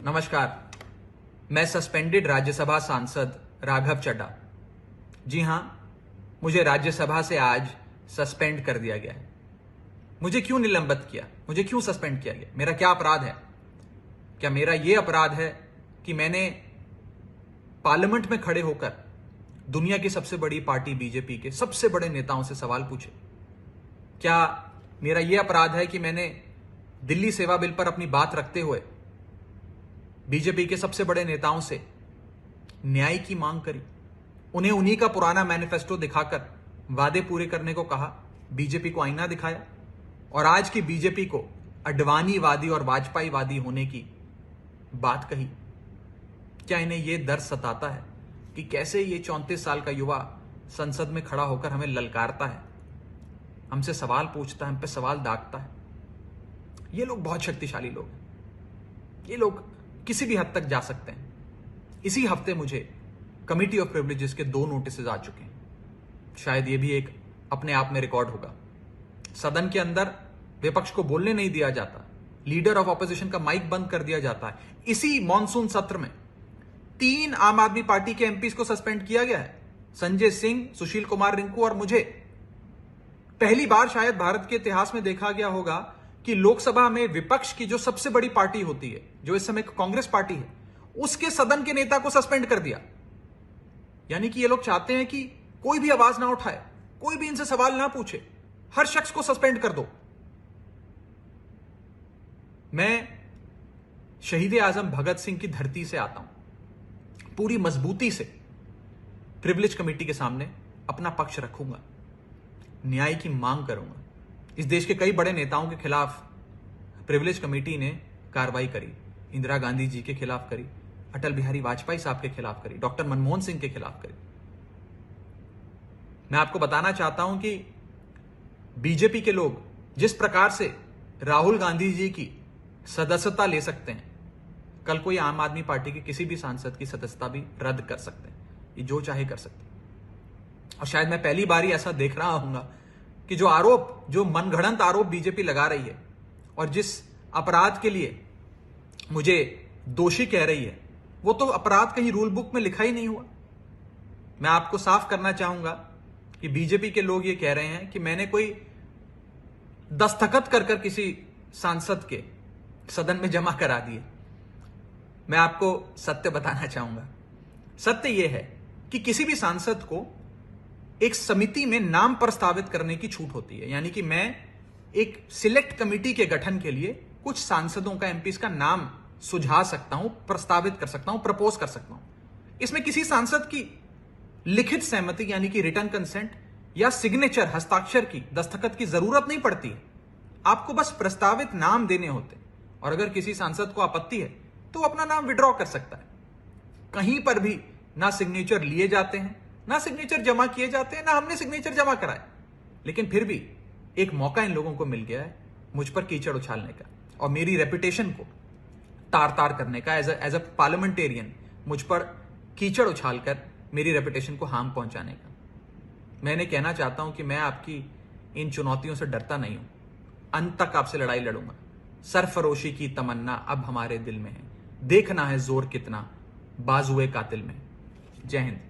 नमस्कार। मैं सस्पेंडेड राज्यसभा सांसद राघव चड्ढा। जी हां, मुझे राज्यसभा से आज सस्पेंड कर दिया गया है। मुझे क्यों निलंबित किया, मुझे क्यों सस्पेंड किया गया, मेरा क्या अपराध है? क्या मेरा यह अपराध है कि मैंने पार्लियामेंट में खड़े होकर दुनिया की सबसे बड़ी पार्टी बीजेपी के सबसे बड़े नेताओं से सवाल पूछे? क्या मेरा यह अपराध है कि मैंने दिल्ली सेवा बिल पर अपनी बात रखते हुए बीजेपी के सबसे बड़े नेताओं से न्याय की मांग करी, उन्हें उन्हीं का पुराना मैनिफेस्टो दिखाकर वादे पूरे करने को कहा, बीजेपी को आईना दिखाया और आज की बीजेपी को अडवाणीवादी और वाजपेयीवादी होने की बात कही? क्या इन्हें यह डर सताता है कि कैसे ये 34 साल का युवा संसद में खड़ा होकर हमें ललकारता है, हमसे सवाल पूछता है, हम पे सवाल दागता है? ये लोग बहुत शक्तिशाली लोग हैं, ये लोग किसी भी हद तक जा सकते हैं। इसी हफ्ते मुझे कमिटी ऑफ प्रिविलेजेस के 2 नोटिस आ चुके हैं। शायद ये भी एक अपने आप में रिकॉर्ड होगा। सदन के अंदर विपक्ष को बोलने नहीं दिया जाता, लीडर ऑफ ऑपोजिशन का माइक बंद कर दिया जाता है। इसी मॉनसून सत्र में 3 आम आदमी पार्टी के एमपीज को सस्पेंड किया गया है, संजय सिंह, सुशील कुमार रिंकू और मुझे। पहली बार शायद भारत के इतिहास में देखा गया होगा कि लोकसभा में विपक्ष की जो सबसे बड़ी पार्टी होती है, जो इस समय कांग्रेस पार्टी है, उसके सदन के नेता को सस्पेंड कर दिया। यानी कि ये लोग चाहते हैं कि कोई भी आवाज ना उठाए, कोई भी इनसे सवाल ना पूछे, हर शख्स को सस्पेंड कर दो। मैं शहीद आजम भगत सिंह की धरती से आता हूं, पूरी मजबूती से प्रिविलेज कमेटी के सामने अपना पक्ष रखूंगा, न्याय की मांग करूंगा। इस देश के कई बड़े नेताओं के खिलाफ प्रिविलेज कमेटी ने कार्रवाई करी, इंदिरा गांधी जी के खिलाफ करी, अटल बिहारी वाजपेयी साहब के खिलाफ करी, डॉक्टर मनमोहन सिंह के खिलाफ करी। मैं आपको बताना चाहता हूं कि बीजेपी के लोग जिस प्रकार से राहुल गांधी जी की सदस्यता ले सकते हैं, कल कोई आम आदमी पार्टी के किसी भी सांसद की सदस्यता भी रद्द कर सकते हैं। ये जो चाहे कर सकते हैं। और शायद मैं पहली बार ही ऐसा देख रहा हूंगा कि जो मनगढ़ंत आरोप बीजेपी लगा रही है और जिस अपराध के लिए मुझे दोषी कह रही है, वो तो अपराध कहीं रूल बुक में लिखा ही नहीं हुआ। मैं आपको साफ करना चाहूंगा कि बीजेपी के लोग ये कह रहे हैं कि मैंने कोई दस्तखत कर किसी सांसद के सदन में जमा करा दिए। मैं आपको सत्य बताना चाहूंगा। सत्य यह है कि किसी भी सांसद को एक समिति में नाम प्रस्तावित करने की छूट होती है। यानी कि मैं एक सिलेक्ट कमेटी के गठन के लिए कुछ सांसदों का, एमपीज का नाम सुझा सकता हूं, प्रस्तावित कर सकता हूं, प्रपोज कर सकता हूं। इसमें किसी सांसद की लिखित सहमति यानी कि रिटर्न कंसेंट या सिग्नेचर, हस्ताक्षर की, दस्तखत की जरूरत नहीं पड़ती है। आपको बस प्रस्तावित नाम देने होते हैं और अगर किसी सांसद को आपत्ति है तो अपना नाम विड्रॉ कर सकता है। कहीं पर भी ना सिग्नेचर लिए जाते हैं, ना सिग्नेचर जमा किए जाते हैं, ना हमने सिग्नेचर जमा कराए। लेकिन फिर भी एक मौका इन लोगों को मिल गया है मुझ पर कीचड़ उछालने का और मेरी रेपुटेशन को तार तार करने का। एज अ पार्लियामेंटेरियन मुझ पर कीचड़ उछालकर मेरी रेपुटेशन को हार्म पहुंचाने का। मैं इन्हें कहना चाहता हूं कि मैं आपकी इन चुनौतियों से डरता नहीं हूं, अंत तक आपसे लड़ाई लड़ूंगा। सरफरोशी की तमन्ना अब हमारे दिल में है, देखना है जोर कितना बाजुए कातिल में। जय हिंद।